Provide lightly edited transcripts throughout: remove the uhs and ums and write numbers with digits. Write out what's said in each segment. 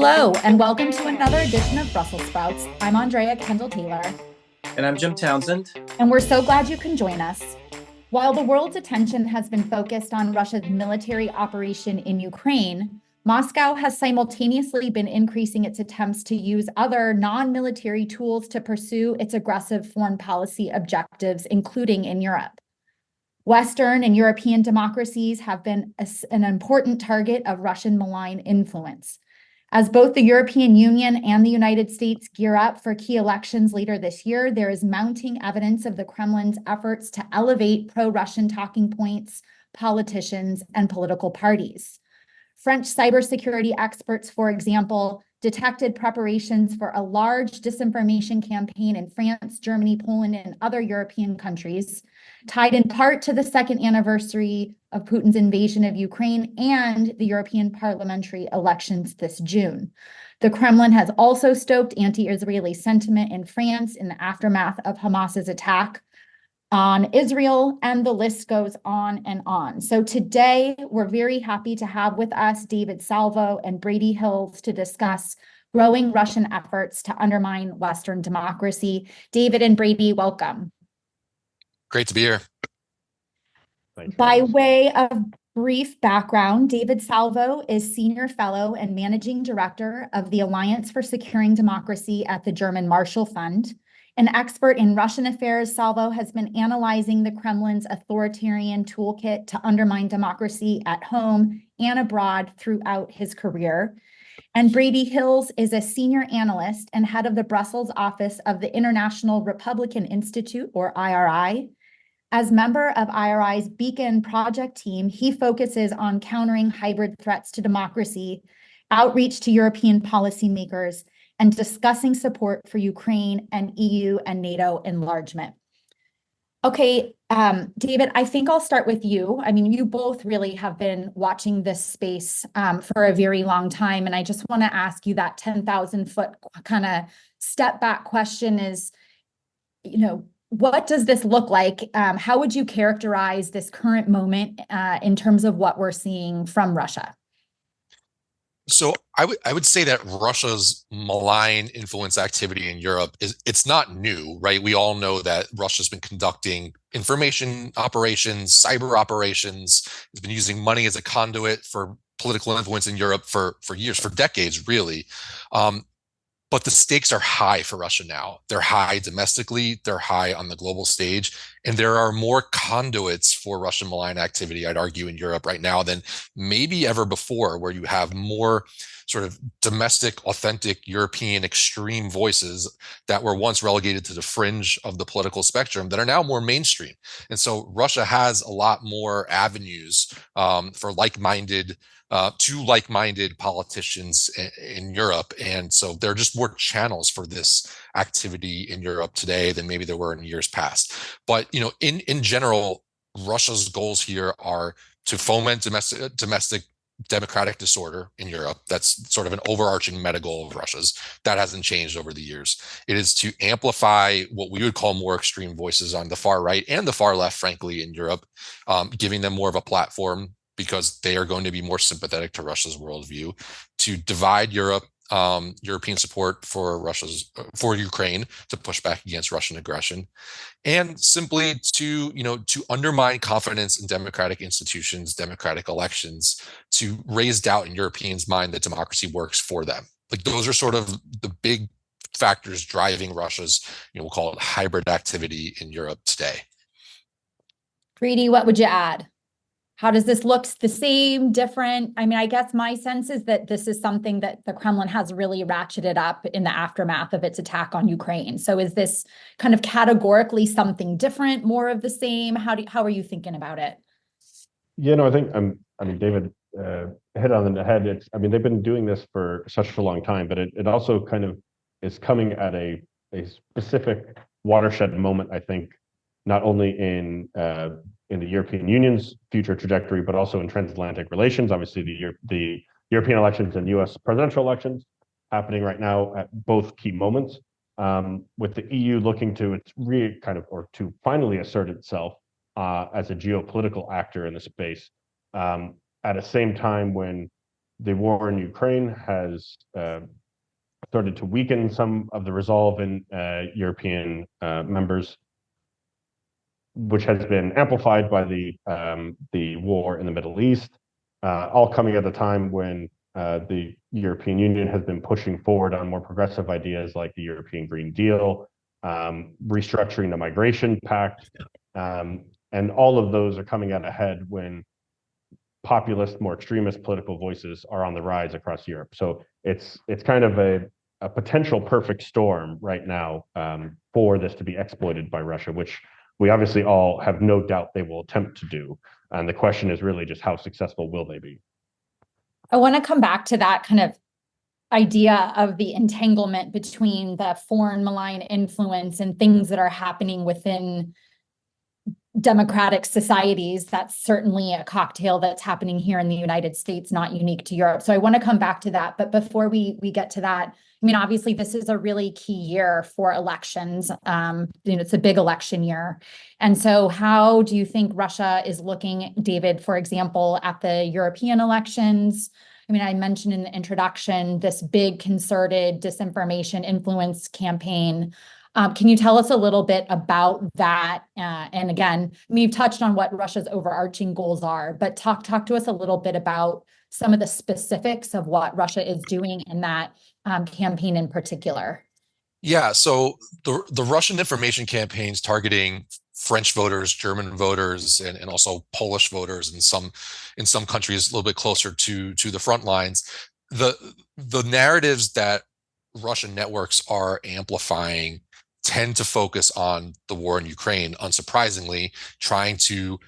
Hello, and welcome to another edition of Brussels Sprouts. I'm Andrea Kendall-Taylor. And I'm Jim Townsend. And we're so glad you can join us. While the world's attention has been focused on Russia's military operation in Ukraine, Moscow has simultaneously been increasing its attempts to use other non-military tools to pursue its aggressive foreign policy objectives, including in Europe. Western and European democracies have been an important target of Russian malign influence. As both the European Union and the United States gear up for key elections later this year, there is mounting evidence of the Kremlin's efforts to elevate pro-Russian talking points, politicians, and political parties. French cybersecurity experts, for example, detected preparations for a large disinformation campaign in France, Germany, Poland, and other European countries, tied in part to the second anniversary of Putin's invasion of Ukraine and the European parliamentary elections this June. The Kremlin has also stoked anti-Israeli sentiment in France in the aftermath of Hamas's attack on Israel, and the list goes on and on. So today, we're very happy to have with us David Salvo and Brady Hills to discuss growing Russian efforts to undermine Western democracy. David and Brady, welcome. Great to be here. By way of brief background, David Salvo is Senior Fellow and Managing Director of the Alliance for Securing Democracy at the German Marshall Fund. An expert in Russian affairs, Salvo has been analyzing the Kremlin's authoritarian toolkit to undermine democracy at home and abroad throughout his career. And Brady Hills is a senior analyst and head of the Brussels office of the International Republican Institute, or IRI. As member of IRI's Beacon project team, he focuses on countering hybrid threats to democracy, outreach to European policymakers, and discussing support for Ukraine and EU and NATO enlargement. Okay, David, I think I'll start with you. I mean, you both really have been watching this space for a very long time, and I just want to ask you that 10,000-foot kind of step back question is, what does this look like? How would you characterize this current moment in terms of what we're seeing from Russia? So I would say that Russia's malign influence activity in Europe it's not new, right? We all know that Russia's been conducting information operations, cyber operations. It's been using money as a conduit for political influence in Europe for years, for decades, really. But the stakes are high for Russia now. They're high domestically, they're high on the global stage, and there are more conduits for Russian malign activity, I'd argue, in Europe right now than maybe ever before, where you have more sort of domestic, authentic European extreme voices that were once relegated to the fringe of the political spectrum that are now more mainstream. And so Russia has a lot more avenues for like-minded politicians in Europe. And so there are just more channels for this activity in Europe today than maybe there were in years past. But, in general, Russia's goals here are to foment domestic democratic disorder in Europe. That's sort of an overarching meta goal of Russia's. That hasn't changed over the years. It is to amplify what we would call more extreme voices on the far right and the far left, frankly, in Europe, giving them more of a platform because they are going to be more sympathetic to Russia's worldview, to divide Europe, European support for Ukraine to push back against Russian aggression, and simply to undermine confidence in democratic institutions, democratic elections, to raise doubt in Europeans' mind that democracy works for them. Like, those are sort of the big factors driving Russia's, we'll call it hybrid activity in Europe today. Brady, what would you add? How does this look? The same, different? I mean, I guess my sense is that this is something that the Kremlin has really ratcheted up in the aftermath of its attack on Ukraine. So is this kind of categorically something different, more of the same? How are you thinking about it? I think David hit on the head. They've been doing this for such a long time, but it also kind of is coming at a specific watershed moment, I think, not only in the European Union's future trajectory, but also in transatlantic relations. Obviously, the European elections and U.S. presidential elections happening right now at both key moments, with the EU looking to to finally assert itself as a geopolitical actor in the space, at the same time when the war in Ukraine has started to weaken some of the resolve in European members, which has been amplified by the war in the Middle East, all coming at a time when the European Union has been pushing forward on more progressive ideas like the European Green Deal, restructuring the Migration Pact, and all of those are coming at a head when populist, more extremist political voices are on the rise across Europe. So it's kind of a potential perfect storm right now for this to be exploited by Russia, which we obviously all have no doubt they will attempt to do. And the question is really just how successful will they be? I want to come back to that kind of idea of the entanglement between the foreign malign influence and things that are happening within democratic societies. That's certainly a cocktail that's happening here in the United States, not unique to Europe. So I want to come back to that. But before we get to that, I mean, obviously, this is a really key year for elections. It's a big election year. And so how do you think Russia is looking, David, for example, at the European elections? I mean, I mentioned in the introduction this big concerted disinformation influence campaign. Can you tell us a little bit about that? And again, I mean, you've touched on what Russia's overarching goals are, but talk to us a little bit about some of the specifics of what Russia is doing in that campaign in particular. Yeah, so the Russian information campaigns targeting French voters, German voters, and also Polish voters, and in some countries a little bit closer to the front lines. The narratives that Russian networks are amplifying tend to focus on the war in Ukraine, unsurprisingly, trying to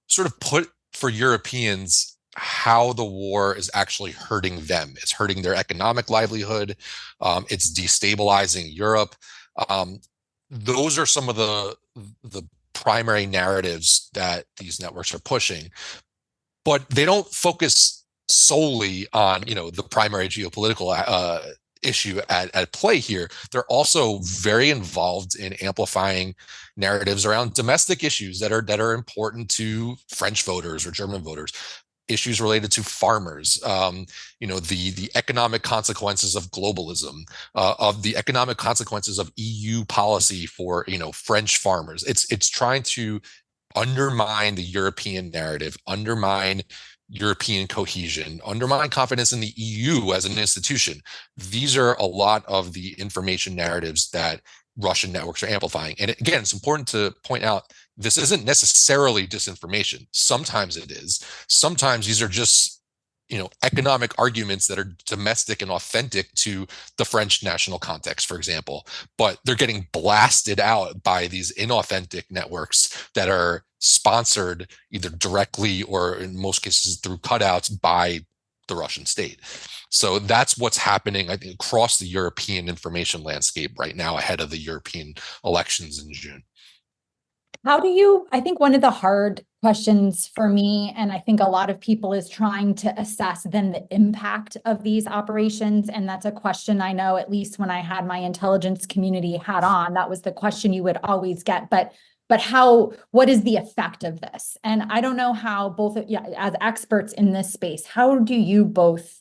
sort of put for Europeans how the war is actually hurting them. It's hurting their economic livelihood. It's destabilizing Europe. Those are some of the primary narratives that these networks are pushing, but they don't focus solely on the primary geopolitical issue at play here. They're also very involved in amplifying narratives around domestic issues that are important to French voters or German voters. Issues related to farmers, the economic consequences of globalism, of the economic consequences of EU policy for French farmers. It's trying to undermine the European narrative, undermine European cohesion, undermine confidence in the EU as an institution. These are a lot of the information narratives that Russian networks are amplifying. And again, it's important to point out this isn't necessarily disinformation. Sometimes it is. Sometimes these are just economic arguments that are domestic and authentic to the French national context, for example, but they're getting blasted out by these inauthentic networks that are sponsored either directly or in most cases through cutouts by the Russian state. So that's what's happening, I think, across the European information landscape right now ahead of the European elections in June. I think one of the hard questions for me, and I think a lot of people, is trying to assess then the impact of these operations. And that's a question I know, at least when I had my intelligence community hat on, that was the question you would always get. But what is the effect of this? And I don't know how both, as experts in this space, how do you both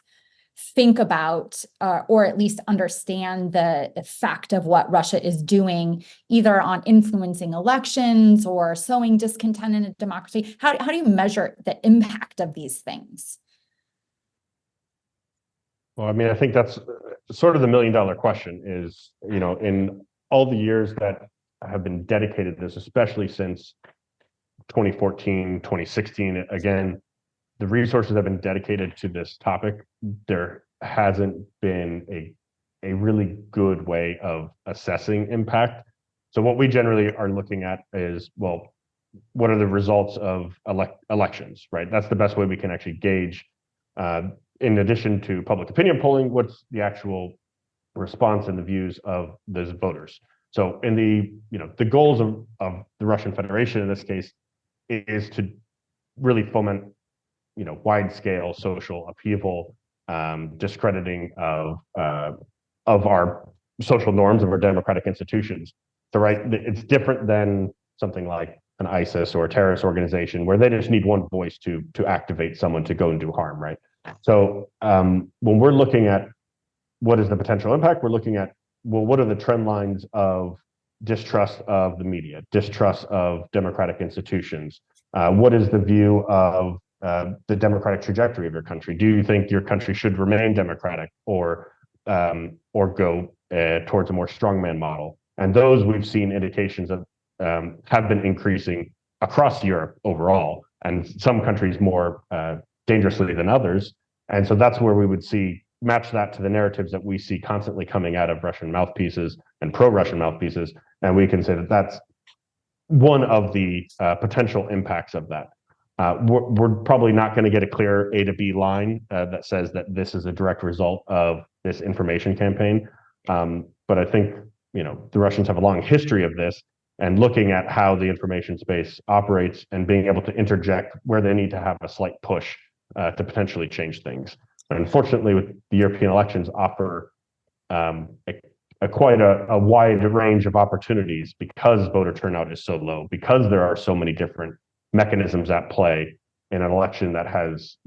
think about or at least understand the effect of what Russia is doing, either on influencing elections or sowing discontent in a democracy? How do you measure the impact of these things? Well, I mean, I think that's sort of the million-dollar question is, in all the years that have been dedicated to this, especially since 2014, 2016, again, the resources have been dedicated to this topic. There hasn't been a really good way of assessing impact. So what we generally are looking at is, well, what are the results of elections, right? That's the best way we can actually gauge, in addition to public opinion polling, what's the actual response and the views of those voters. So in the goals of the Russian Federation in this case is to really foment wide-scale social upheaval, discrediting of our social norms, of our democratic institutions. So, right, it's different than something like an ISIS or a terrorist organization where they just need one voice to activate someone to go and do harm, right? So when we're looking at what is the potential impact, we're looking at, well, what are the trend lines of distrust of the media, distrust of democratic institutions? What is the view of the democratic trajectory of your country? Do you think your country should remain democratic or go towards a more strongman model? And those we've seen indications of have been increasing across Europe overall, and some countries more dangerously than others. And so that's where we would see match that to the narratives that we see constantly coming out of Russian mouthpieces and pro-Russian mouthpieces, and we can say that that's one of the potential impacts of that. We're probably not going to get a clear A to B line that says that this is a direct result of this information campaign, but I think the Russians have a long history of this, and looking at how the information space operates and being able to interject where they need to have a slight push to potentially change things. Unfortunately, with the European elections offer quite a wide range of opportunities because voter turnout is so low, because there are so many different mechanisms at play in an election that has,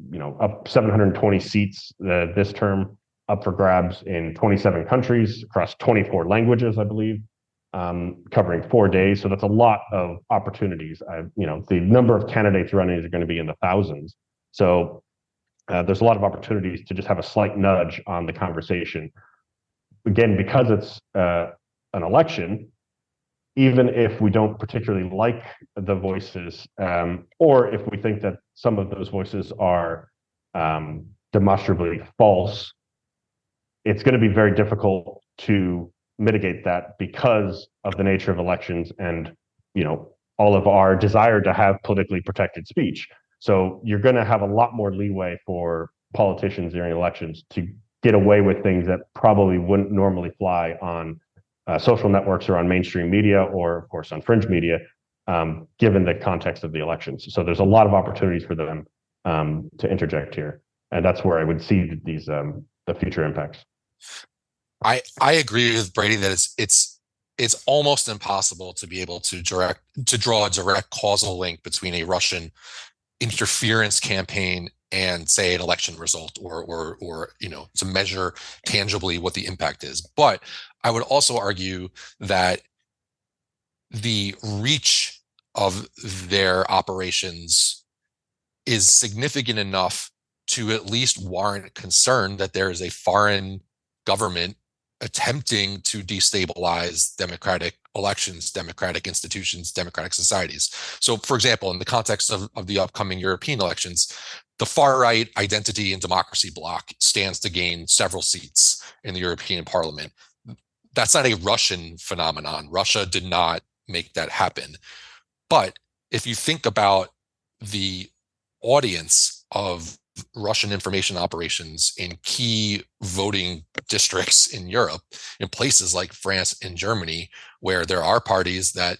up 720 seats this term, up for grabs in 27 countries across 24 languages, I believe, covering 4 days. So that's a lot of opportunities. The number of candidates running is going to be in the thousands. So there's a lot of opportunities to just have a slight nudge on the conversation. Again, because it's an election, even if we don't particularly like the voices, or if we think that some of those voices are demonstrably false, it's going to be very difficult to mitigate that because of the nature of elections and all of our desire to have politically protected speech. So you're going to have a lot more leeway for politicians during elections to get away with things that probably wouldn't normally fly on social networks or on mainstream media, or of course on fringe media, given the context of the elections. So there's a lot of opportunities for them to interject here, and that's where I would see these the future impacts. I agree with Brady that it's almost impossible to be able to draw a direct causal link between a Russian interference campaign and, say, an election result, or to measure tangibly what the impact is. But I would also argue that the reach of their operations is significant enough to at least warrant concern that there is a foreign government attempting to destabilize democratic elections, democratic institutions, democratic societies. So, for example, in the context of the upcoming European elections, the far-right identity and democracy bloc stands to gain several seats in the European Parliament. That's not a Russian phenomenon. Russia did not make that happen. But if you think about the audience of Russian information operations in key voting districts in Europe, in places like France and Germany, where there are parties that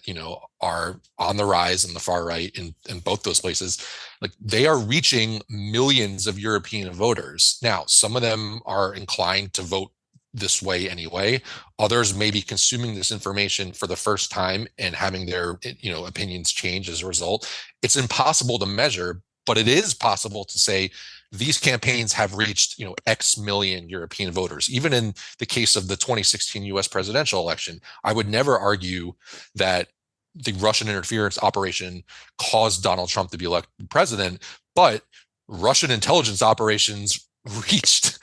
are on the rise in the far right in both those places, like they are reaching millions of European voters. Now, some of them are inclined to vote this way anyway. Others may be consuming this information for the first time and having their opinions change as a result. It's impossible to measure, but it is possible to say these campaigns have reached X million European voters. Even in the case of the 2016 US presidential election, I would never argue that the Russian interference operation caused Donald Trump to be elected president, but Russian intelligence operations reached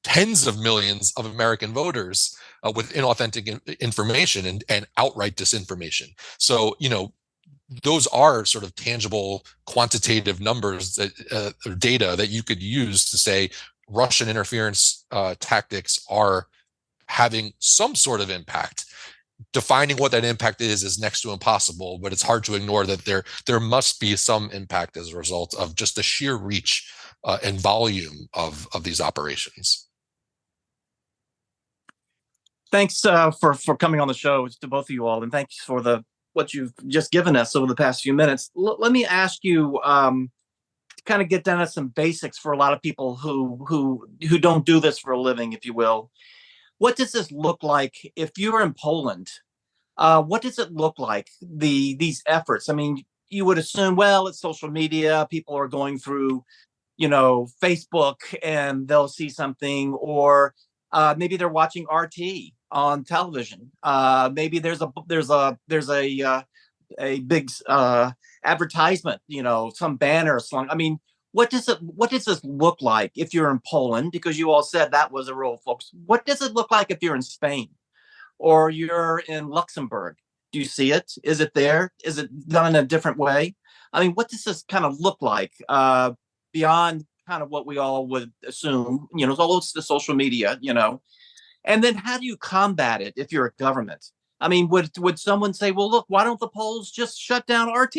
tens of millions of American voters with inauthentic information and outright disinformation. So those are sort of tangible quantitative numbers that data that you could use to say Russian interference tactics are having some sort of impact. Defining what that impact is next to impossible, but it's hard to ignore that there must be some impact as a result of just the sheer reach and volume of these operations. Thanks for coming on the show to both of you all, and thanks for what you've just given us over the past few minutes. Let me ask you to kind of get down to some basics for a lot of people who don't do this for a living, if you will. What does this look like if you're in Poland? What does it look like, these efforts? I mean, you would assume, well, it's social media. People are going through Facebook, and they'll see something, or maybe they're watching RT on television. Maybe there's a big advertisement, some banner slung. I mean, what does this look like if you're in Poland? Because you all said that was a role, folks. What does it look like if you're in Spain or you're in Luxembourg? Do you see it? Is it there? Is it done in a different way? I mean, what does this kind of look like beyond kind of what we all would assume? It's the social media, and then how do you combat it if you're a government? I mean, would someone say, well, look, why don't the Poles just shut down RT?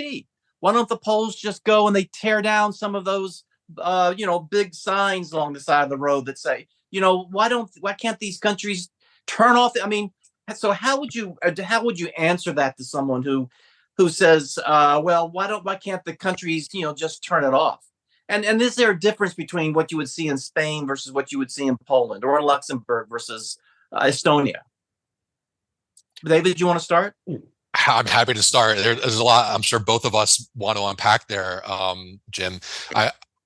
Why don't the Poles just go and they tear down some of those, big signs along the side of the road that say, why can't these countries turn off? I mean, so how would you answer that to someone who says, well, why can't the countries, just turn it off? And is there a difference between what you would see in Spain versus what you would see in Poland, or in Luxembourg versus Estonia? David, do you want to start? I'm happy to start. There's a lot I'm sure both of us want to unpack there, Jim.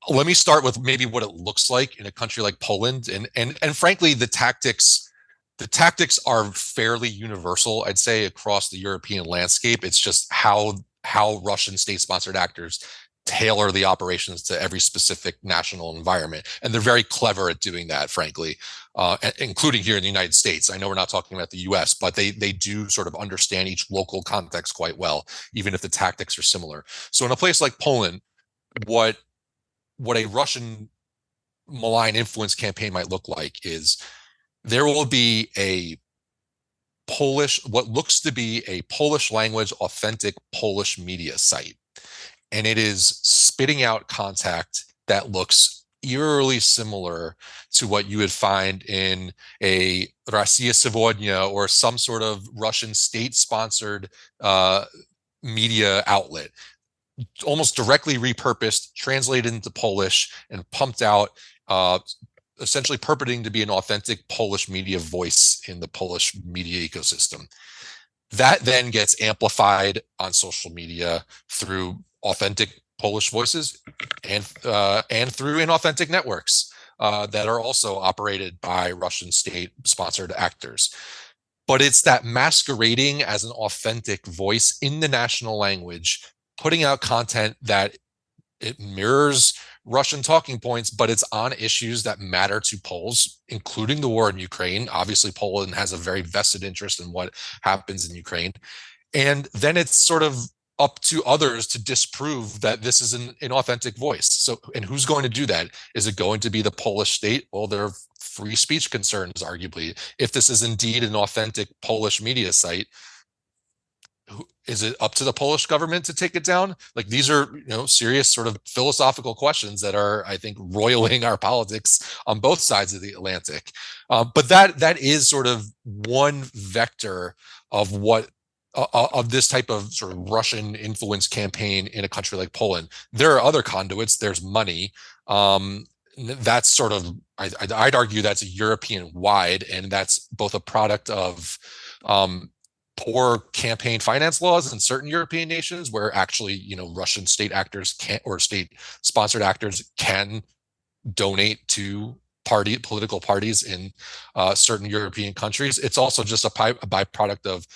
Let me start with maybe what it looks like in a country like Poland, and frankly, the tactics are fairly universal, I'd say, across the European landscape. It's just how Russian state-sponsored actors tailor the operations to every specific national environment. And they're very clever at doing that, frankly, including here in the United States. I know we're not talking about the US, but they do sort of understand each local context quite well, even if the tactics are similar. So in a place like Poland, what a Russian malign influence campaign might look like is there will be what looks to be a Polish language authentic Polish media site. And it is spitting out content that looks eerily similar to what you would find in a Россия Сегодня or some sort of Russian state-sponsored media outlet, almost directly repurposed, translated into Polish, and pumped out, essentially purporting to be an authentic Polish media voice in the Polish media ecosystem. That then gets amplified on social media through authentic Polish voices and through inauthentic networks that are also operated by Russian state-sponsored actors. But it's that masquerading as an authentic voice in the national language, putting out content that it mirrors Russian talking points, but it's on issues that matter to Poles, including the war in Ukraine. Obviously, Poland has a very vested interest in what happens in Ukraine. And then it's sort of up to others to disprove that this is an inauthentic voice. So, and who's going to do that? Is it going to be the Polish state? Well, there are free speech concerns, arguably. If this is indeed an authentic Polish media site, is it up to the Polish government to take it down? Like, these are, serious sort of philosophical questions that are, I think, roiling our politics on both sides of the Atlantic. But that is sort of one vector of this type of sort of Russian influence campaign in a country like Poland. There are other conduits. There's money. That's sort of, I'd argue that's European wide, and that's both a product of poor campaign finance laws in certain European nations where actually, Russian state actors can't, or state-sponsored actors can donate to political parties in certain European countries. It's also just a byproduct of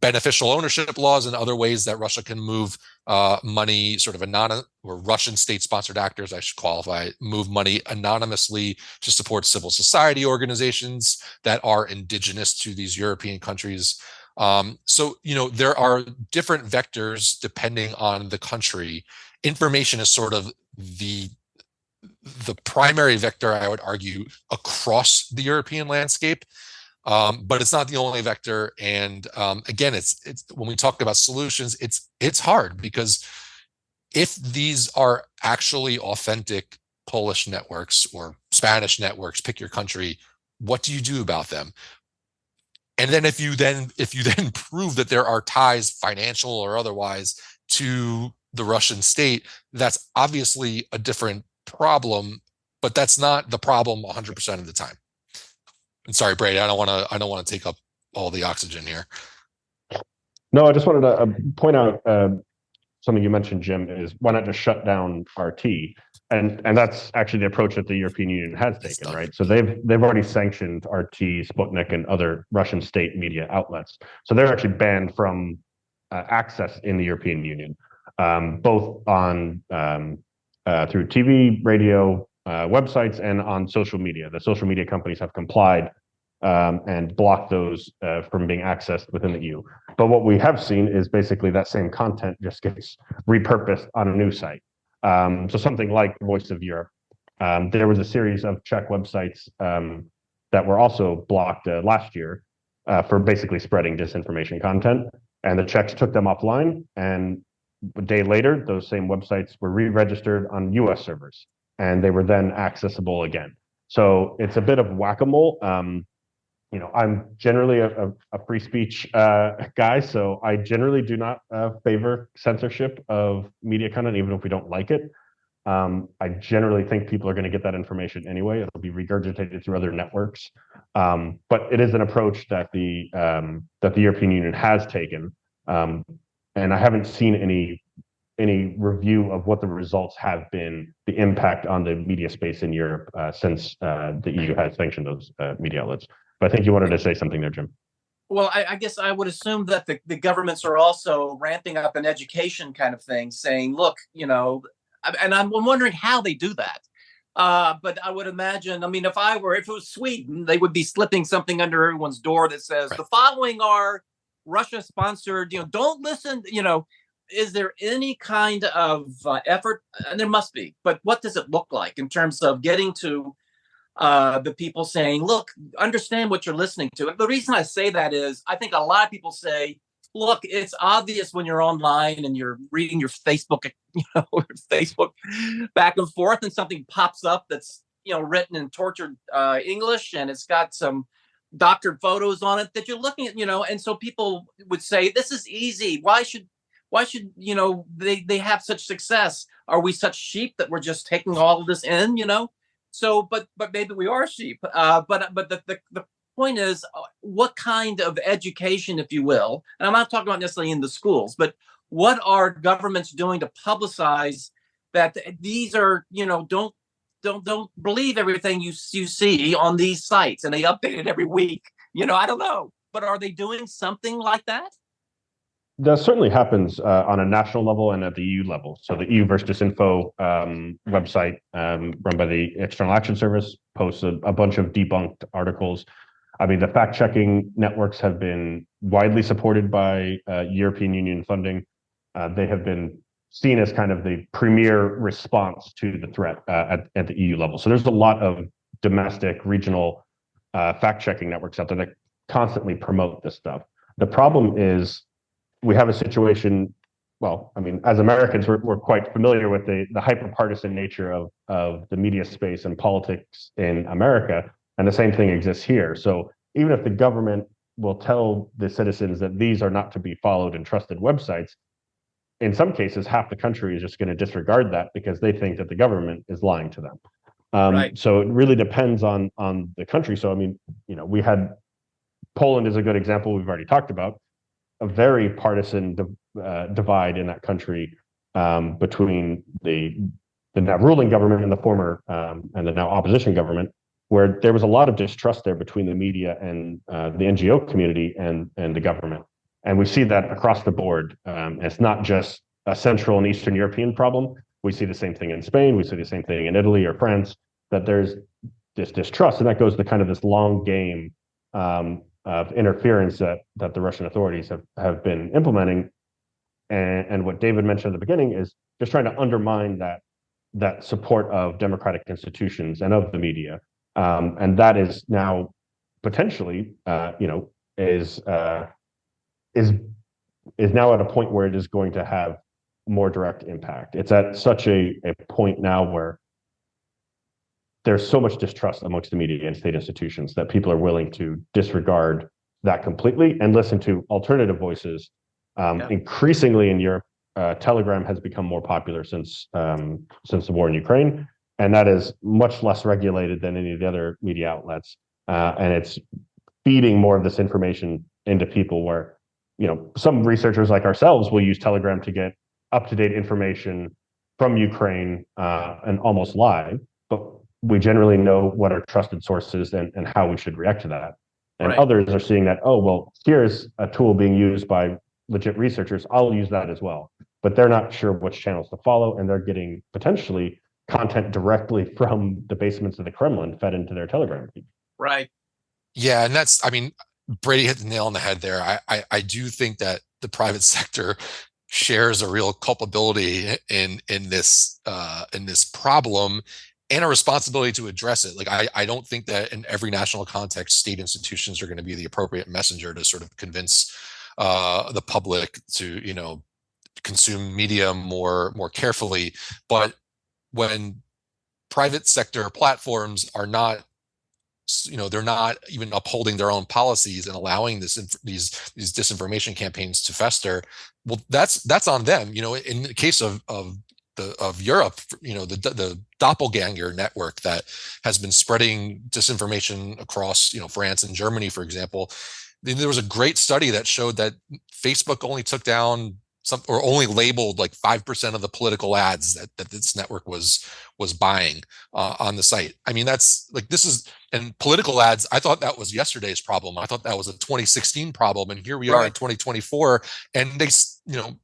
beneficial ownership laws and other ways that Russia can move money, sort of anonymous, or Russian state-sponsored actors, I should qualify, move money anonymously to support civil society organizations that are indigenous to these European countries. So, there are different vectors depending on the country. Information is sort of the primary vector, I would argue, across the European landscape. But it's not the only vector. And again, it's when we talk about solutions, it's hard, because if these are actually authentic Polish networks or Spanish networks, pick your country, what do you do about them? And then if you then prove that there are ties, financial or otherwise, to the Russian state, that's obviously a different problem, but that's not the problem 100% of the time. And sorry, Brady, I don't want to take up all the oxygen here. No, I just wanted to point out something you mentioned, Jim, is why not just shut down RT? And that's actually the approach that the European Union has taken, right? So they've already sanctioned RT, Sputnik, and other Russian state media outlets. So they're actually banned from access in the European Union, both on through TV, radio, websites, and on social media. The social media companies have complied and blocked those from being accessed within the EU. But what we have seen is basically that same content just gets repurposed on a new site. So something like Voice of Europe. There was a series of Czech websites that were also blocked last year for basically spreading disinformation content. And the Czechs took them offline. And a day later, those same websites were re-registered on US servers. And they were then accessible again. So it's a bit of whack-a-mole. I'm generally a free speech guy, so I generally do not favor censorship of media content, even if we don't like it. I generally think people are going to get that information anyway. It'll be regurgitated through other networks. But it is an approach that the European Union has taken, and I haven't seen any review of what the results have been, the impact on the media space in Europe since the EU has sanctioned those media outlets. But I think you wanted to say something there, Jim. Well, I guess I would assume that the governments are also ramping up an education kind of thing, saying, look, and I'm wondering how they do that. But I would imagine, if it was Sweden, they would be slipping something under everyone's door that says, the following are Russia-sponsored, don't listen, is there any kind of effort? And there must be, but what does it look like in terms of getting to the people saying, look, understand what you're listening to? And the reason I say that is I think a lot of people say, look, it's obvious when you're online and you're reading your Facebook, Facebook back and forth, and something pops up that's, written in tortured English, and it's got some doctored photos on it that you're looking at, and so people would say, this is easy. Why should they have such success? Are we such sheep that we're just taking all of this in, So, but maybe we are sheep. But the point is, what kind of education, if you will, and I'm not talking about necessarily in the schools, but what are governments doing to publicize that these are, don't believe everything you see on these sites, and they update it every week. I don't know, but are they doing something like that? That certainly happens on a national level and at the EU level. So the EU Versus Info website run by the External Action Service posts a bunch of debunked articles. The fact-checking networks have been widely supported by European Union funding. They have been seen as kind of the premier response to the threat at the EU level. So there's a lot of domestic, regional fact-checking networks out there that constantly promote this stuff. The problem is, we have a situation, as Americans, we're quite familiar with the hyper-partisan nature of the media space and politics in America, and the same thing exists here. So even if the government will tell the citizens that these are not to be followed and trusted websites, in some cases, half the country is just going to disregard that because they think that the government is lying to them. Right. So it really depends on the country. So, we had Poland is a good example we've already talked about. A very partisan divide in that country between the now ruling government and the former and the now opposition government, where there was a lot of distrust there between the media and the NGO community and the government. And we see that across the board. It's not just a Central and Eastern European problem. We see the same thing in Spain. We see the same thing in Italy or France, that there's this distrust. And that goes to kind of this long game of interference that the Russian authorities have been implementing. And what David mentioned at the beginning is just trying to undermine that support of democratic institutions and of the media. And that is now potentially, is now at a point where it is going to have more direct impact. It's at such a point now where there's so much distrust amongst the media and state institutions that people are willing to disregard that completely and listen to alternative voices. Increasingly in Europe, Telegram has become more popular since the war in Ukraine, and that is much less regulated than any of the other media outlets. And it's feeding more of this information into people where, some researchers like ourselves will use Telegram to get up-to-date information from Ukraine and almost live, but we generally know what our trusted source is and how we should react to that. And Right. others are seeing that, oh, well, here's a tool being used by legit researchers. I'll use that as well. But they're not sure which channels to follow, and they're getting potentially content directly from the basements of the Kremlin fed into their Telegram feed. Right. Yeah, and that's, I mean, Brady hit the nail on the head there. I do think that the private sector shares a real culpability in this problem and a responsibility to address it. Like I don't think that in every national context, state institutions are going to be the appropriate messenger to sort of convince the public to, you know, consume media more carefully. But when private sector platforms are not, you know, they're not even upholding their own policies and allowing these disinformation campaigns to fester, well, that's on them. You know, in the case of Europe, you know, the doppelganger network that has been spreading disinformation across, you know, France and Germany, for example. There was a great study that showed that Facebook only took down or only labeled like 5% of the political ads that this network was buying on the site. I mean, that's like, and political ads, I thought that was yesterday's problem. I thought that was a 2016 problem. And here we are in 2024, and they, you know,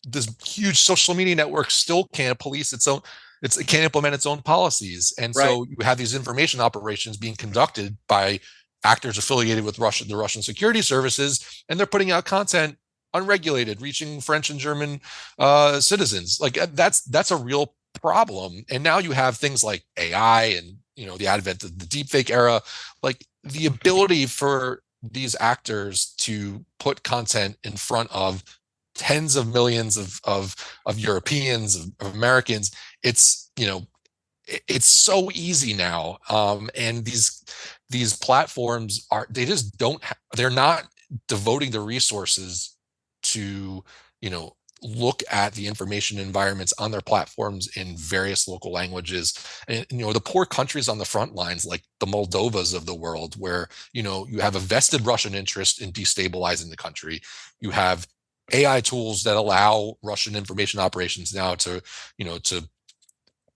this huge social media network still can't police its own, it can't implement its own policies. And so you have these information operations being conducted by actors affiliated with the Russian security services, and they're putting out content unregulated, reaching French and German citizens. Like that's a real problem. And now you have things like AI and, you know, the advent of the deepfake era, like the ability for these actors to put content in front of tens of millions of Europeans, of Americans. It's, you know, it's so easy now. And these platforms they just they're not devoting the resources to, you know, look at the information environments on their platforms in various local languages. And, you know, the poor countries on the front lines, like the Moldovas of the world, where, you know, you have a vested Russian interest in destabilizing the country. You have AI tools that allow Russian information operations now to, you know, to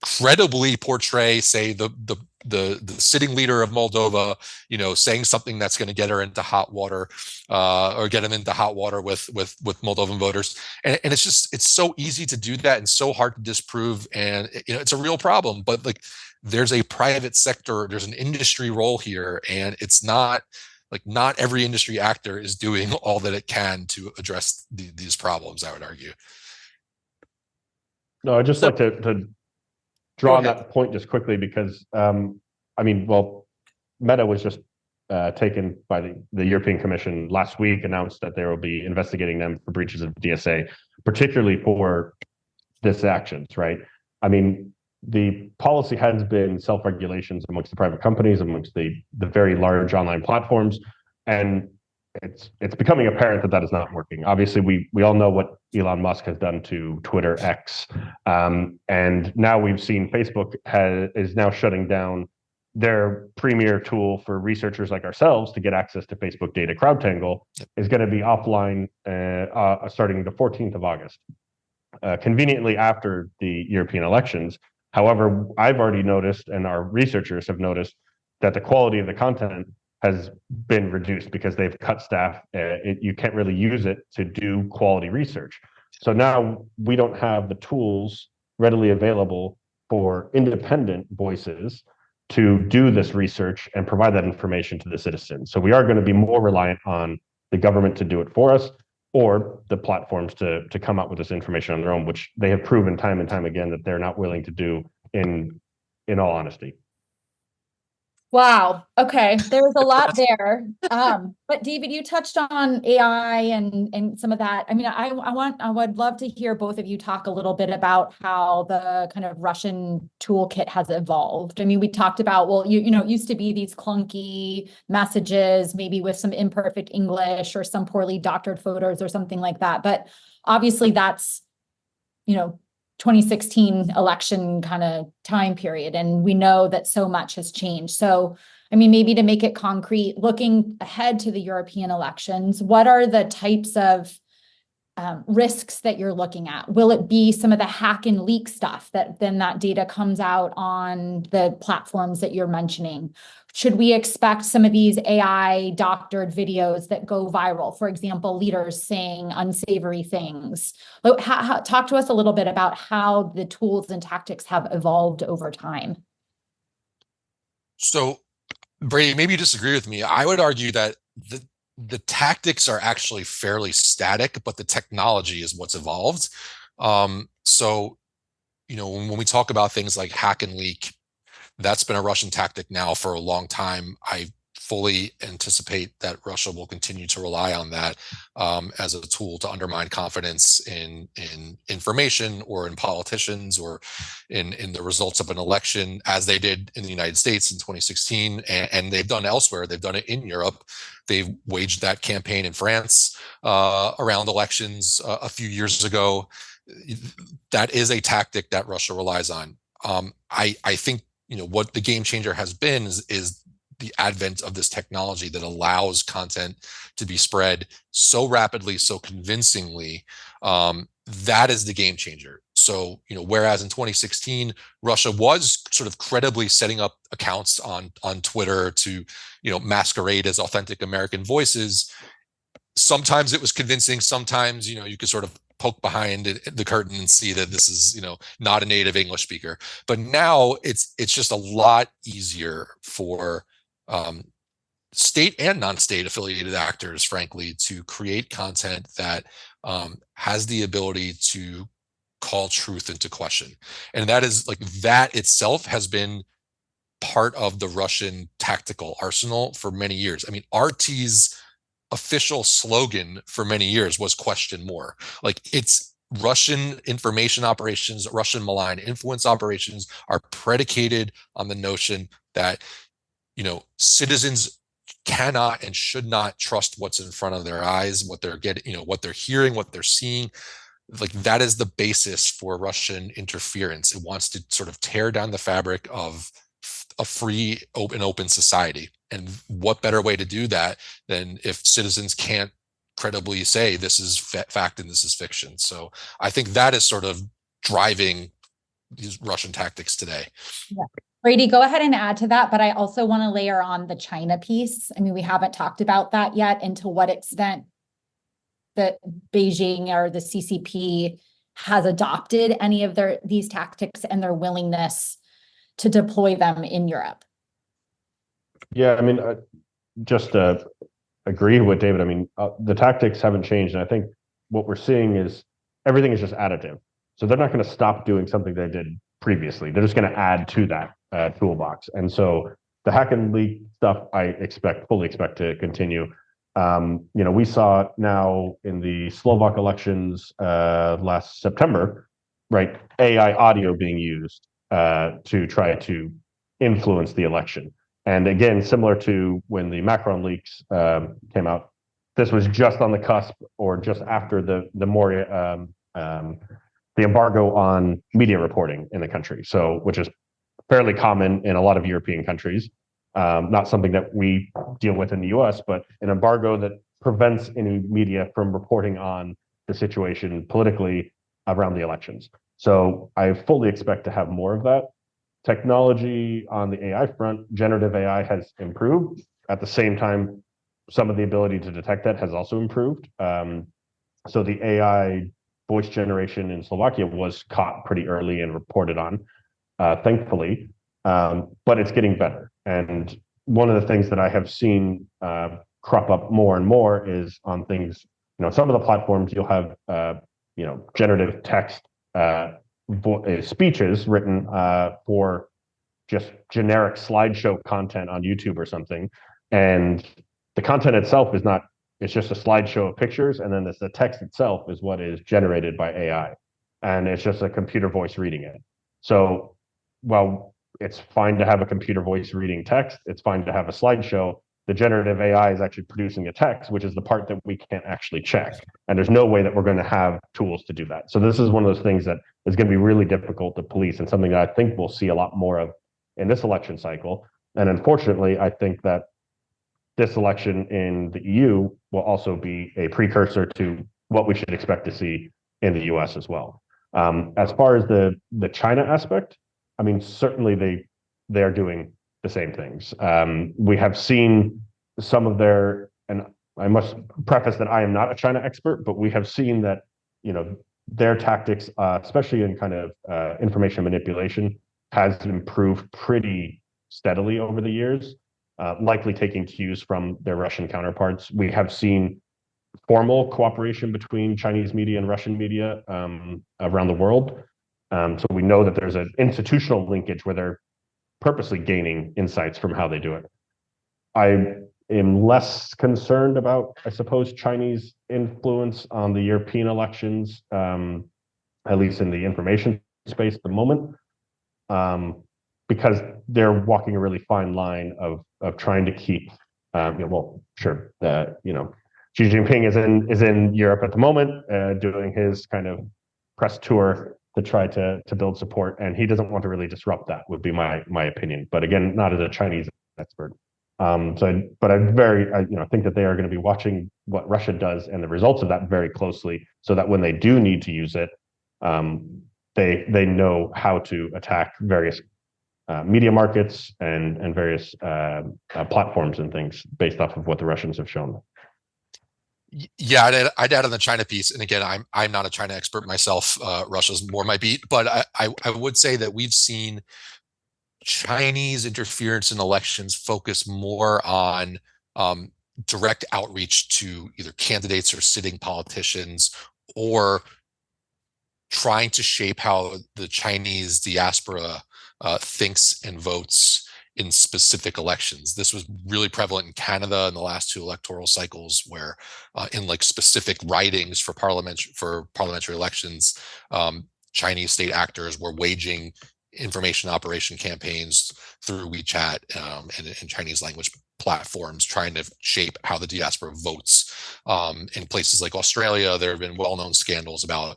credibly portray, say, the sitting leader of Moldova, you know, saying something that's going to get her into hot water, or get him into hot water with Moldovan voters. And it's so easy to do that and so hard to disprove. And, you know, it's a real problem, but like there's a private sector, there's an industry role here, and it's not like, not every industry actor is doing all that it can to address these problems, I would argue. No, I'd just like to draw on that point just quickly, because I mean, well, Meta was just taken by the European Commission last week, announced that they will be investigating them for breaches of DSA, particularly for this actions, right? I mean, the policy has been self-regulations amongst the private companies, amongst the very large online platforms, and it's becoming apparent that is not working. Obviously, we all know what Elon Musk has done to Twitter X, and now we've seen Facebook is now shutting down their premier tool for researchers like ourselves to get access to Facebook data. CrowdTangle is going to be offline starting the 14th of August, conveniently after the European elections. However, I've already noticed, and our researchers have noticed, that the quality of the content has been reduced because they've cut staff. You can't really use it to do quality research. So now we don't have the tools readily available for independent voices to do this research and provide that information to the citizens. So we are going to be more reliant on the government to do it for us, or the platforms to come up with this information on their own, which they have proven time and time again that they're not willing to do, in all honesty. Wow. Okay. There's a lot there. But David, you touched on AI and some of that. I mean, I would love to hear both of you talk a little bit about how the kind of Russian toolkit has evolved. I mean, we talked about, well, you know, it used to be these clunky messages, maybe with some imperfect English or some poorly doctored photos or something like that. But obviously that's, you know, 2016 election kind of time period. And we know that so much has changed. So, I mean, maybe to make it concrete, looking ahead to the European elections, what are the types of risks that you're looking at? Will it be some of the hack and leak stuff that then that data comes out on the platforms that you're mentioning? Should we expect some of these AI doctored videos that go viral? For example, leaders saying unsavory things. Talk to us a little bit about how the tools and tactics have evolved over time. So, Brady, maybe you disagree with me. I would argue that the tactics are actually fairly static, but the technology is what's evolved. So, when we talk about things like hack and leak, that's been a Russian tactic now for a long time. I fully anticipate that Russia will continue to rely on that as a tool to undermine confidence in information or in politicians or in the results of an election, as they did in the United States in 2016, and they've done elsewhere. They've done it in Europe. They've waged that campaign in France around elections a few years ago. That is a tactic that Russia relies on. I think what the game changer has been is the advent of this technology that allows content to be spread so rapidly, so convincingly. That is the game changer. So, whereas in 2016, Russia was sort of credibly setting up accounts on Twitter to, masquerade as authentic American voices. Sometimes it was convincing. Sometimes, you could sort of poke behind the curtain and see that this is, not a native English speaker. But now it's just a lot easier for state and non-state affiliated actors, frankly, to create content that has the ability to call truth into question. And that itself has been part of the Russian tactical arsenal for many years. I mean, RT's official slogan for many years was question more. It's Russian information operations, Russian malign influence operations are predicated on the notion that, citizens cannot and should not trust what's in front of their eyes, what they're getting, what they're hearing, what they're seeing. That is the basis for Russian interference. It wants to sort of tear down the fabric of a free, open society. And what better way to do that than if citizens can't credibly say this is fact and this is fiction? So I think that is sort of driving these Russian tactics today. Yeah. Brady, go ahead and add to that, but I also want to layer on the China piece. I mean, we haven't talked about that yet, and to what extent that Beijing or the CCP has adopted any of these tactics and their willingness to deploy them in Europe. Yeah, I mean, just agree with David. I mean, the tactics haven't changed, and I think what we're seeing is everything is just additive. So they're not going to stop doing something they did previously. They're just going to add to that toolbox. And so the hack and leak stuff, I fully expect to continue. We saw now in the Slovak elections last September, right, AI audio being used to try to influence the election. And again, similar to when the Macron leaks came out, this was just on the cusp or just after the embargo on media reporting in the country. So, which is fairly common in a lot of European countries. Not something that we deal with in the US, but an embargo that prevents any media from reporting on the situation politically around the elections. So I fully expect to have more of that. Technology on the AI front, generative AI has improved. At the same time, some of the ability to detect that has also improved. So the AI voice generation in Slovakia was caught pretty early and reported on, thankfully, but it's getting better. And one of the things that I have seen crop up more and more is on things, some of the platforms you'll have, generative text speeches written for just generic slideshow content on YouTube or something. And the content itself is not, it's just a slideshow of pictures. And then the text itself is what is generated by AI. And it's just a computer voice reading it. So while it's fine to have a computer voice reading text, it's fine to have a slideshow, the generative AI is actually producing a text, which is the part that we can't actually check. And there's no way that we're going to have tools to do that. So this is one of those things that is going to be really difficult to police and something that I think we'll see a lot more of in this election cycle. And unfortunately, I think that this election in the EU will also be a precursor to what we should expect to see in the US as well. As far as the China aspect, I mean, certainly they're doing the same things. We have seen some of their, and I must preface that I am not a China expert, but we have seen that, their tactics, especially in kind of information manipulation, has improved pretty steadily over the years, likely taking cues from their Russian counterparts. We have seen formal cooperation between Chinese media and Russian media around the world. So we know that there's an institutional linkage where they're purposely gaining insights from how they do it. I am less concerned about, I suppose, Chinese influence on the European elections, at least in the information space at the moment, because they're walking a really fine line of trying to keep, sure, Xi Jinping is in Europe at the moment, doing his kind of press tour to try to build support, and he doesn't want to really disrupt that. Would be my opinion. But again, not as a Chinese expert. I think that they are going to be watching what Russia does and the results of that very closely, so that when they do need to use it, they know how to attack various media markets and various platforms and things based off of what the Russians have shown. Yeah, I'd add on the China piece, and again, I'm not a China expert myself. Russia's more my beat, but I would say that we've seen Chinese interference in elections focus more on direct outreach to either candidates or sitting politicians, or trying to shape how the Chinese diaspora thinks and votes in specific elections. This was really prevalent in Canada in the last two electoral cycles, where in like specific ridings for parliamentary elections, Chinese state actors were waging information operation campaigns through WeChat and Chinese language platforms, trying to shape how the diaspora votes. In places like Australia, there have been well-known scandals about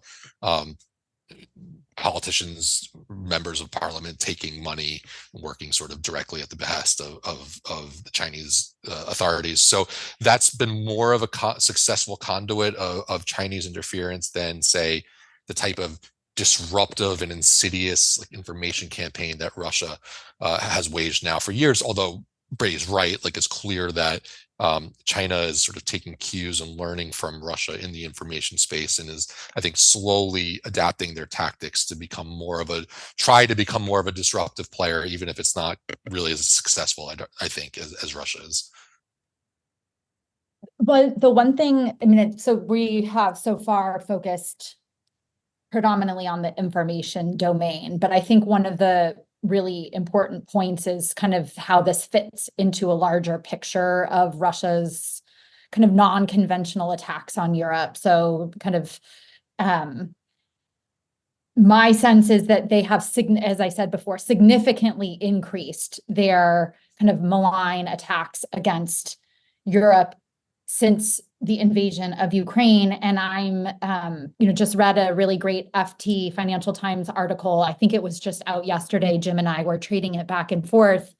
politicians, members of parliament, taking money and working sort of directly at the behest of the Chinese authorities. So that's been more of a successful conduit of Chinese interference than, say, the type of disruptive and insidious information campaign that Russia has waged now for years. Although Brady's right, it's clear that China is sort of taking cues and learning from Russia in the information space, and is, I think, slowly adapting their tactics to become more of a disruptive player, even if it's not really as successful, I think, as Russia is. But the one thing, so we have so far focused predominantly on the information domain, but I think one of the really important points is kind of how this fits into a larger picture of Russia's kind of non-conventional attacks on Europe. So kind of my sense is that they have, as I said before, significantly increased their kind of malign attacks against Europe since the invasion of Ukraine. And I'm, just read a really great FT Financial Times article. I think it was just out yesterday. Jim and I were trading it back and forth,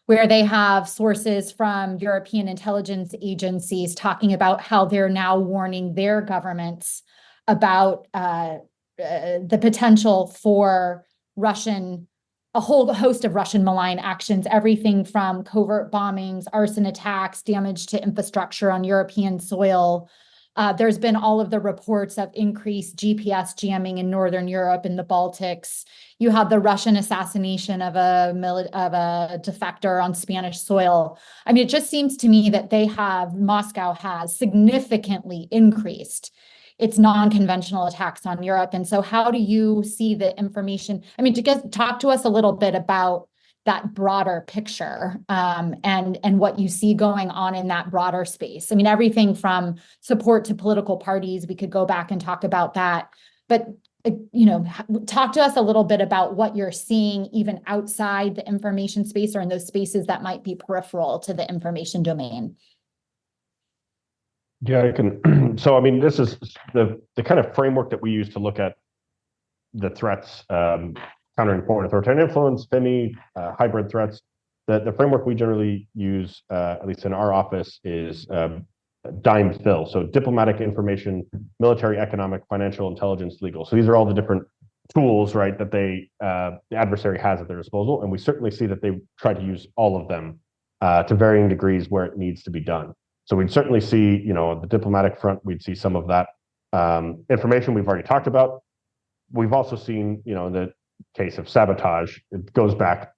where they have sources from European intelligence agencies talking about how they're now warning their governments about the potential for a whole host of Russian malign actions, everything from covert bombings, arson attacks, damage to infrastructure on European soil. There's been all of the reports of increased GPS jamming in Northern Europe and the Baltics. You had the Russian assassination of a defector on Spanish soil. It just seems to me that Moscow has significantly increased its non-conventional attacks on Europe. And so how do you see the information? Talk to us a little bit about that broader picture and what you see going on in that broader space. Everything from support to political parties, we could go back and talk about that. But, talk to us a little bit about what you're seeing even outside the information space, or in those spaces that might be peripheral to the information domain. Yeah, I can. So, this is the kind of framework that we use to look at the threats, countering foreign authoritarian influence, FIMI, hybrid threats. The framework we generally use, at least in our office, is dime fill. So diplomatic information, military, economic, financial, intelligence, legal. So these are all the different tools, right, that the adversary has at their disposal. And we certainly see that they try to use all of them to varying degrees where it needs to be done. So we'd certainly see, the diplomatic front, we'd see some of that information we've already talked about. We've also seen, in the case of sabotage, it goes back,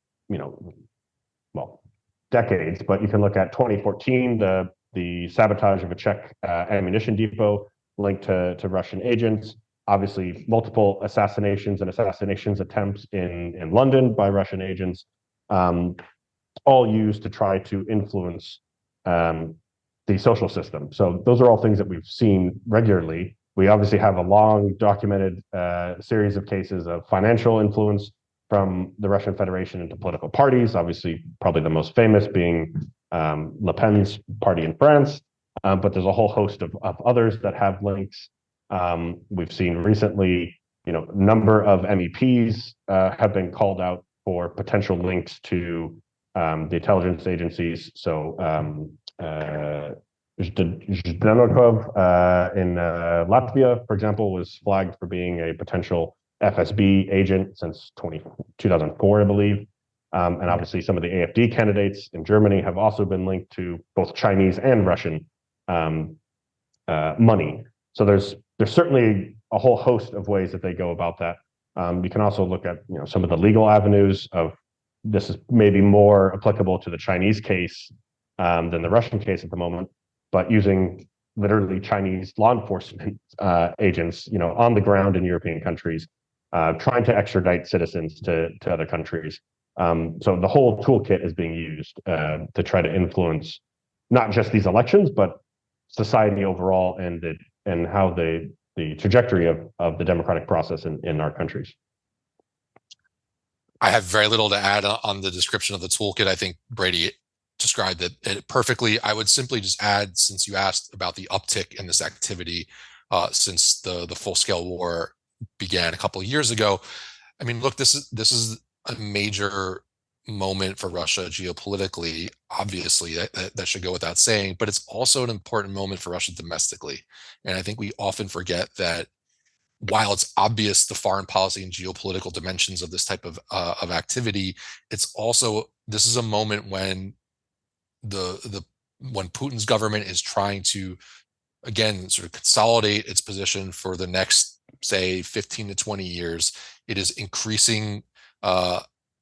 decades, but you can look at 2014, the sabotage of a Czech ammunition depot linked to Russian agents. Obviously, multiple assassinations attempts in London by Russian agents, all used to try to influence the social system. So those are all things that we've seen regularly. We obviously have a long documented series of cases of financial influence from the Russian Federation into political parties, obviously probably the most famous being Le Pen's party in France, but there's a whole host of others that have links. We've seen recently, number of MEPs have been called out for potential links to the intelligence agencies. So Zdenokov in Latvia, for example, was flagged for being a potential FSB agent since 2004, I believe. And obviously some of the AfD candidates in Germany have also been linked to both Chinese and Russian money. So there's certainly a whole host of ways that they go about that. You can also look at some of the legal avenues of this is maybe more applicable to the Chinese case than the Russian case at the moment, but using literally Chinese law enforcement agents, on the ground in European countries, trying to extradite citizens to other countries. So the whole toolkit is being used to try to influence not just these elections, but society overall and how the trajectory of the democratic process in our countries. I have very little to add on the description of the toolkit. I think Brady described it perfectly. I would simply just add, since you asked about the uptick in this activity since the full-scale war began a couple of years ago. I mean, look, this is a major moment for Russia geopolitically. Obviously, that should go without saying, but it's also an important moment for Russia domestically. And I think we often forget that while it's obvious the foreign policy and geopolitical dimensions of this type of activity, it's also, this is a moment when when Putin's government is trying to, again, sort of consolidate its position for the next, say, 15 to 20 years. It is increasing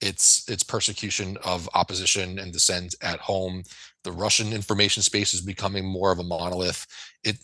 its persecution of opposition and dissent at home. The Russian information space is becoming more of a monolith. It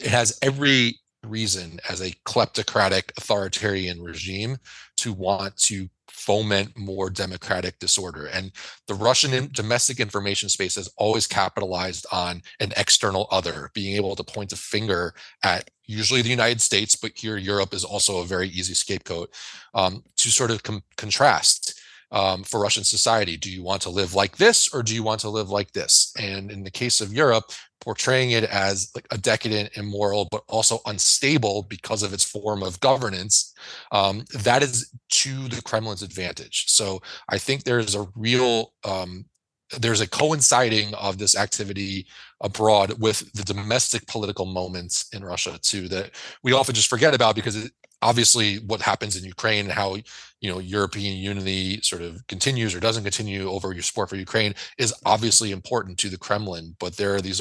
has every reason as a kleptocratic authoritarian regime to want to foment more democratic disorder. And the Russian domestic information space has always capitalized on an external other, being able to point a finger at usually the United States, but here Europe is also a very easy scapegoat to sort of contrast for Russian society. Do you want to live like this, or do you want to live like this? And in the case of Europe, portraying it as like a decadent, immoral, but also unstable because of its form of governance, that is to the Kremlin's advantage. So I think there's a real, there's a coinciding of this activity abroad with the domestic political moments in Russia too, that we often just forget about, because obviously what happens in Ukraine and how European unity sort of continues or doesn't continue over your support for Ukraine is obviously important to the Kremlin. But there are these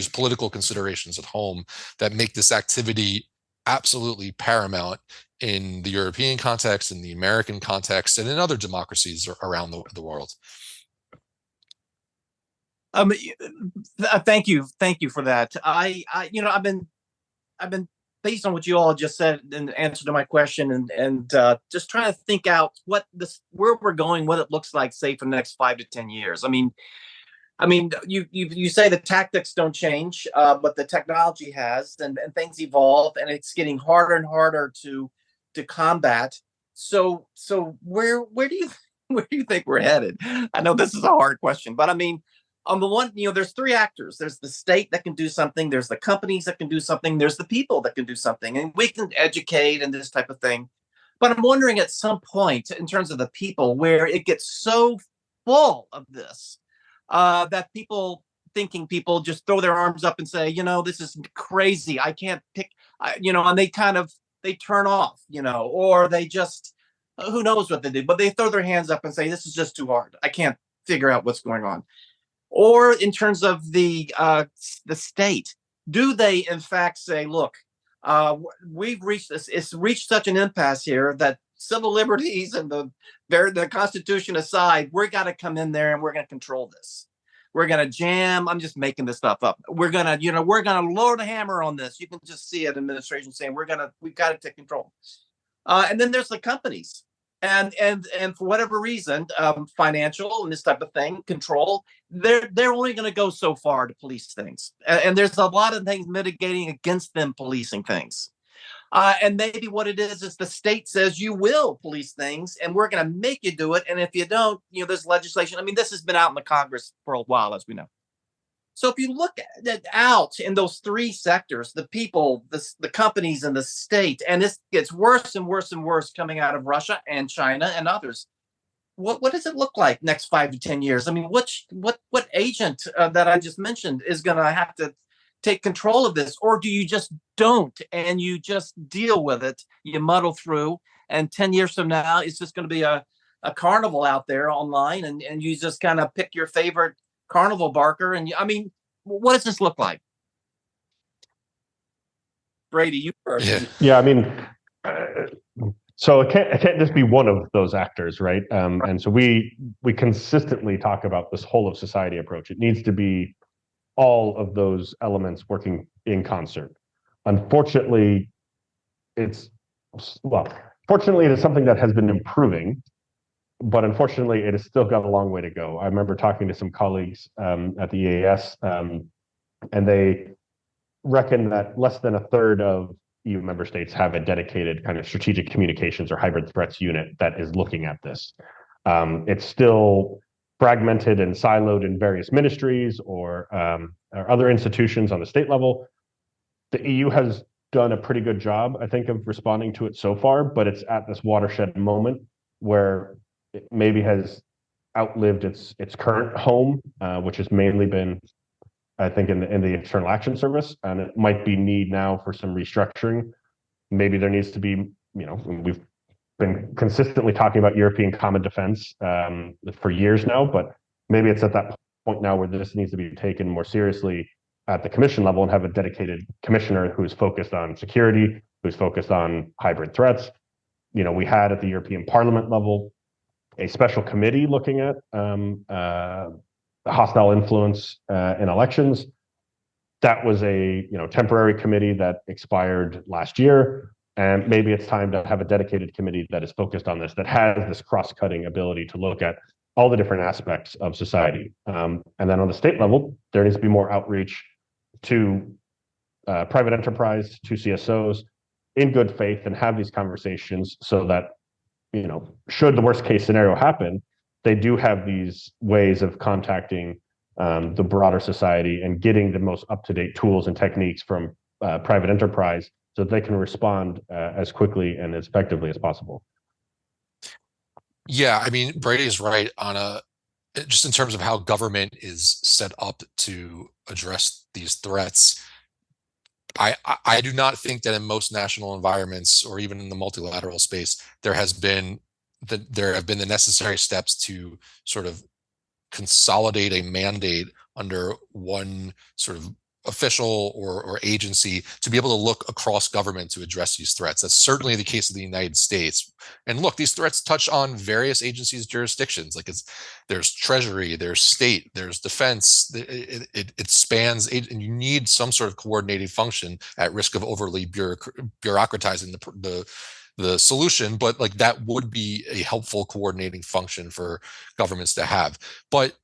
political considerations at home that make this activity absolutely paramount in the European context, in the American context, and in other democracies around the world. Thank you for that. I've been based on what you all just said in answer to my question, and just trying to think out where we're going, what it looks like, say, for the next 5 to 10 years. I mean, you say the tactics don't change, but the technology has, and things evolve, and it's getting harder and harder to combat. So where do you think we're headed? I know this is a hard question, but I mean, on the one, there's three actors. There's the state that can do something. There's the companies that can do something. There's the people that can do something. And we can educate and this type of thing. But I'm wondering at some point, in terms of the people, where it gets so full of this, that people thinking people just throw their arms up and say, this is crazy. I can't pick, and they turn off, or they just, who knows what they do, but they throw their hands up and say, this is just too hard. I can't figure out what's going on. Or in terms of the state, do they in fact say, look, we've reached this, it's reached such an impasse here that civil liberties and the Constitution aside, we're got to come in there and we're going to control this. We're going to jam. I'm just making this stuff up. We're going to lower the hammer on this. You can just see it, administration saying we've got to take control. And then there's the companies. And for whatever reason, financial and this type of thing, control, they're only going to go so far to police things. And there's a lot of things mitigating against them policing things. And maybe what it is the state says you will police things and we're going to make you do it. And if you don't, there's legislation. I mean, this has been out in the Congress for a while, as we know. So if you look at it out in those three sectors, the people, the companies, and the state, and this gets worse and worse and worse coming out of Russia and China and others, what does it look like next 5 to 10 years? I mean, what agent that I just mentioned is going to have to take control of this, or do you just don't and you just deal with it, you muddle through, and 10 years from now it's just going to be a carnival out there online, and you just kind of pick your favorite carnival barker, and I mean, what does this look like? Brady, you first. Yeah, I mean, so it can't just be one of those actors, right? And so we consistently talk about this whole of society approach. It needs to be all of those elements working in concert. Unfortunately, fortunately, it is something that has been improving, but unfortunately, it has still got a long way to go. I remember talking to some colleagues at the EAS, and they reckon that less than a third of EU member states have a dedicated kind of strategic communications or hybrid threats unit that is looking at this. It's still fragmented and siloed in various ministries or other institutions on the state level. The EU has done a pretty good job, I think, of responding to it so far, but it's at this watershed moment where it maybe has outlived its current home, which has mainly been, I think, in the External Action Service, and it might be need now for some restructuring. Maybe there needs to be, we've been consistently talking about European common defense for years now, but maybe it's at that point now where this needs to be taken more seriously at the Commission level and have a dedicated commissioner who's focused on security, who's focused on hybrid threats. We had at the European Parliament level a special committee looking at hostile influence in elections. That was a temporary committee that expired last year, and maybe it's time to have a dedicated committee that is focused on this, that has this cross-cutting ability to look at all the different aspects of society. And then on the state level, there needs to be more outreach to private enterprise, to CSOs, in good faith, and have these conversations so that should the worst case scenario happen, they do have these ways of contacting the broader society and getting the most up-to-date tools and techniques from private enterprise so that they can respond as quickly and as effectively as possible. Yeah, I mean, Brady is right on just in terms of how government is set up to address these threats. I do not think that in most national environments or even in the multilateral space, there have been the necessary steps to sort of consolidate a mandate under one sort of official or agency to be able to look across government to address these threats. That's certainly the case of the United States. And look, these threats touch on various agencies' jurisdictions. Like there's Treasury, there's state, there's defense. It spans, and you need some sort of coordinating function at risk of overly bureaucratizing the solution. But like that would be a helpful coordinating function for governments to have. But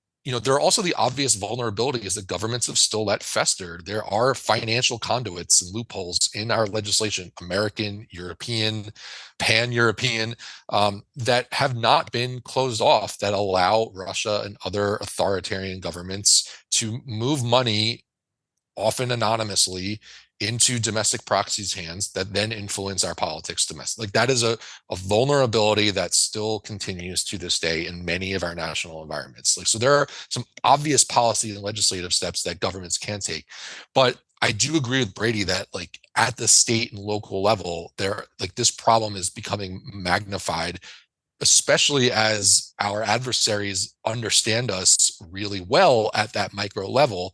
there are also the obvious vulnerabilities that governments have still let fester. There are financial conduits and loopholes in our legislation, American, European, pan-European, that have not been closed off, that allow Russia and other authoritarian governments to move money, often anonymously, into domestic proxies' hands that then influence our politics domestic. Like that is a vulnerability that still continues to this day in many of our national environments. Like, so there are some obvious policy and legislative steps that governments can take, but I do agree with Brady that like at the state and local level, this problem is becoming magnified, especially as our adversaries understand us really well at that micro level.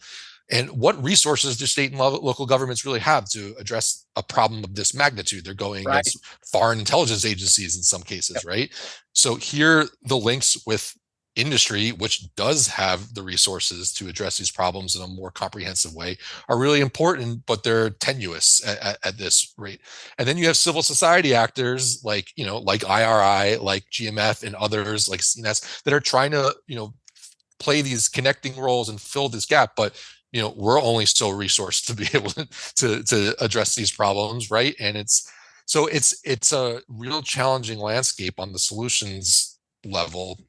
And what resources do state and local governments really have to address a problem of this magnitude? They're going Right. against foreign intelligence agencies in some cases, Yep. right? So here, the links with industry, which does have the resources to address these problems in a more comprehensive way, are really important, but they're tenuous at this rate. And then you have civil society actors like, like IRI, like GMF and others like CNS that are trying to, play these connecting roles and fill this gap. But we're only so resourced to be able to address these problems, right? And it's a real challenging landscape on the solutions level.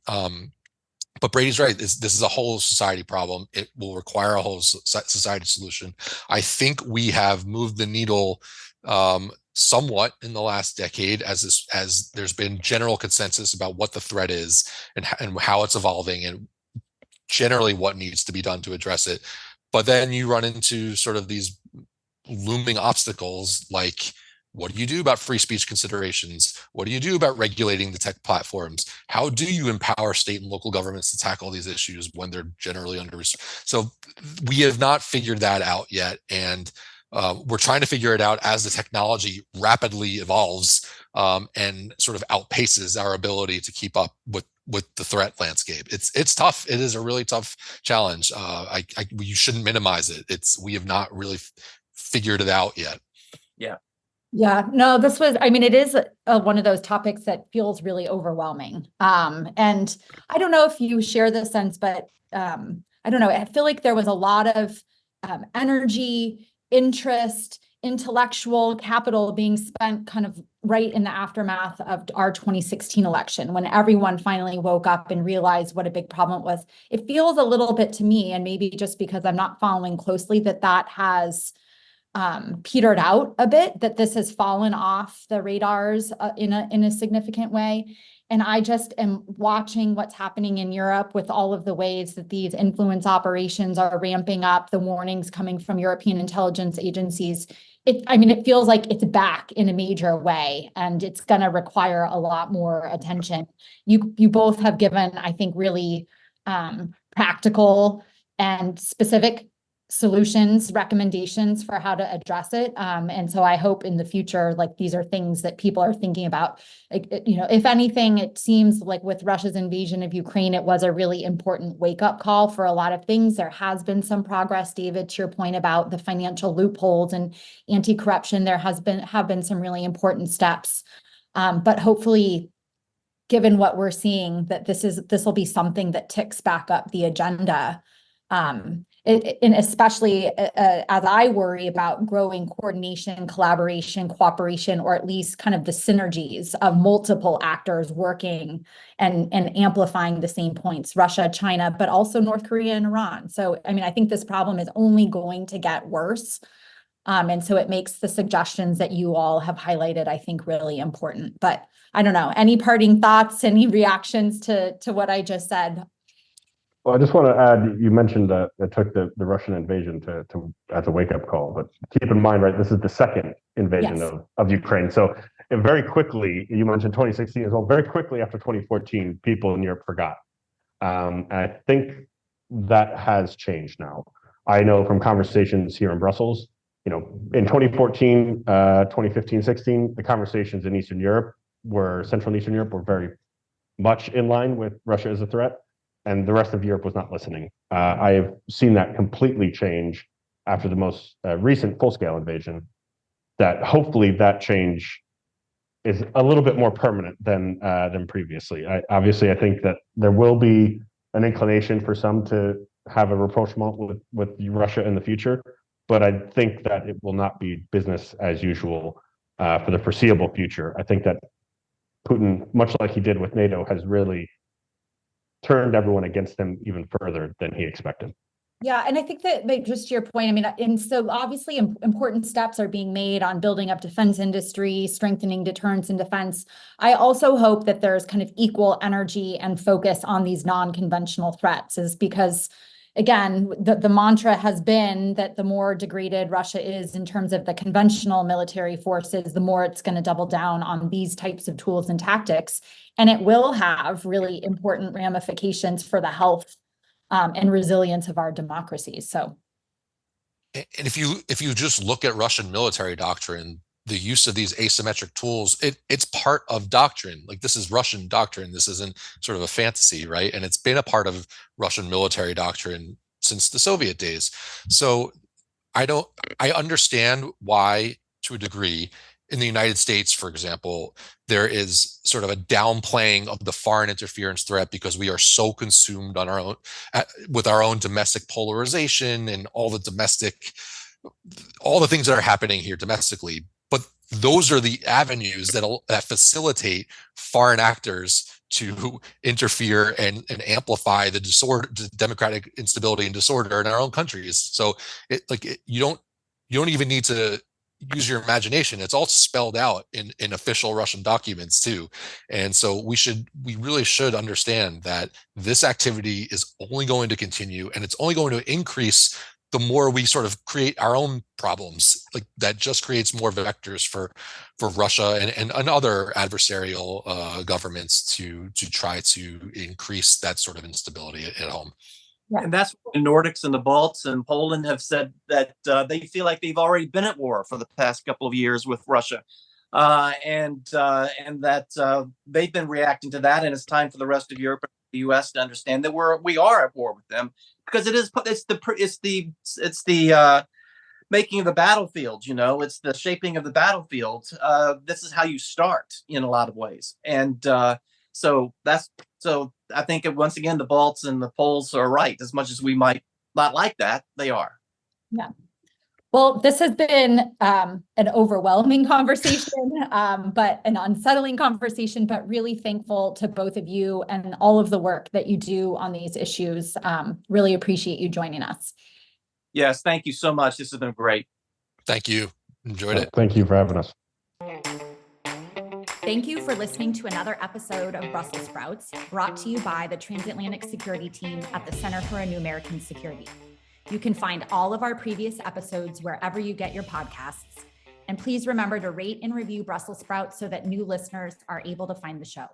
But Brady's right. This is a whole society problem. It will require a whole society solution. I think we have moved the needle somewhat in the last decade as there's been general consensus about what the threat is and how it's evolving and generally what needs to be done to address it. But then you run into sort of these looming obstacles like, what do you do about free speech considerations? What do you do about regulating the tech platforms? How do you empower state and local governments to tackle these issues when they're generally under? So we have not figured that out yet. And we're trying to figure it out as the technology rapidly evolves and sort of outpaces our ability to keep up with the threat landscape. It's tough. It is a really tough challenge. You shouldn't minimize it. We have not really figured it out yet. Yeah. Yeah, no, it is one of those topics that feels really overwhelming. And I don't know if you share this sense, but I don't know. I feel like there was a lot of energy, interest, intellectual capital being spent kind of right in the aftermath of our 2016 election, when everyone finally woke up and realized what a big problem it was. It feels a little bit to me, and maybe just because I'm not following closely, that has petered out a bit, that this has fallen off the radars in a significant way. And I just am watching what's happening in Europe with all of the ways that these influence operations are ramping up, the warnings coming from European intelligence agencies. It feels like it's back in a major way, and it's going to require a lot more attention. You both have given, I think, really practical and specific solutions, recommendations for how to address it. And so I hope in the future, like, these are things that people are thinking about. If anything, it seems like with Russia's invasion of Ukraine, it was a really important wake-up call for a lot of things. There has been some progress, David, to your point about the financial loopholes and anti-corruption. There have been some really important steps. But hopefully, given what we're seeing, that this will be something that ticks back up the agenda. And especially as I worry about growing coordination, collaboration, cooperation, or at least kind of the synergies of multiple actors working and amplifying the same points, Russia, China, but also North Korea and Iran. So, I think this problem is only going to get worse. And so it makes the suggestions that you all have highlighted, I think, really important. But I don't know, any parting thoughts, any reactions to what I just said? Well, I just want to add, you mentioned that it took the Russian invasion to as a wake-up call, but keep in mind, right, this is the second invasion of Ukraine. So very quickly, you mentioned 2016 as well, very quickly after 2014, people in Europe forgot. And I think that has changed now. I know from conversations here in Brussels, in 2014, 2015, 16, the conversations in Eastern Europe Central and Eastern Europe were very much in line with Russia as a threat. And the rest of Europe was not listening. I have seen that completely change after the most recent full-scale invasion, that hopefully that change is a little bit more permanent than previously. Obviously, I think that there will be an inclination for some to have a rapprochement with Russia in the future, but I think that it will not be business as usual for the foreseeable future. I think that Putin, much like he did with NATO, has really turned everyone against him even further than he expected. Yeah, and I think that just to your point, I mean, and so obviously important steps are being made on building up defense industry, strengthening deterrence and defense. I also hope that there's kind of equal energy and focus on these non-conventional threats, is because, again, the mantra has been that the more degraded Russia is in terms of the conventional military forces, the more it's going to double down on these types of tools and tactics. And it will have really important ramifications for the health and resilience of our democracies. So, and if you just look at Russian military doctrine, the use of these asymmetric tools, it's part of doctrine. Like, this is Russian doctrine. This isn't sort of a fantasy, right? And it's been a part of Russian military doctrine since the Soviet days. So I understand why, to a degree, in the United States, for example, there is sort of a downplaying of the foreign interference threat because we are so consumed on our own with our own domestic polarization and all the things that are happening here domestically. But those are the avenues that facilitate foreign actors to interfere and amplify the democratic instability and disorder in our own countries. So you don't even need to use your imagination. It's all spelled out in official Russian documents too. And so we really should understand that this activity is only going to continue, and it's only going to increase the more we sort of create our own problems. Like, that just creates more vectors for Russia and other adversarial governments to try to increase that sort of instability at home. Yeah. And that's what the Nordics and the Balts and Poland have said, that they feel like they've already been at war for the past couple of years with Russia, and that they've been reacting to that. And it's time for the rest of Europe and the U.S. to understand that we are at war with them, because it's the making of the battlefield. It's the shaping of the battlefield. This is how you start in a lot of ways, and so I think, once again, the Balts and the Poles are right. As much as we might not like that, they are. Yeah. Well, this has been an overwhelming conversation, but an unsettling conversation, but really thankful to both of you and all of the work that you do on these issues. Really appreciate you joining us. Yes, thank you so much. This has been great. Thank you. Enjoyed it. Thank you for having us. Thank you for listening to another episode of Brussels Sprouts, brought to you by the Transatlantic Security Team at the Center for a New American Security. You can find all of our previous episodes wherever you get your podcasts. And please remember to rate and review Brussels Sprouts so that new listeners are able to find the show.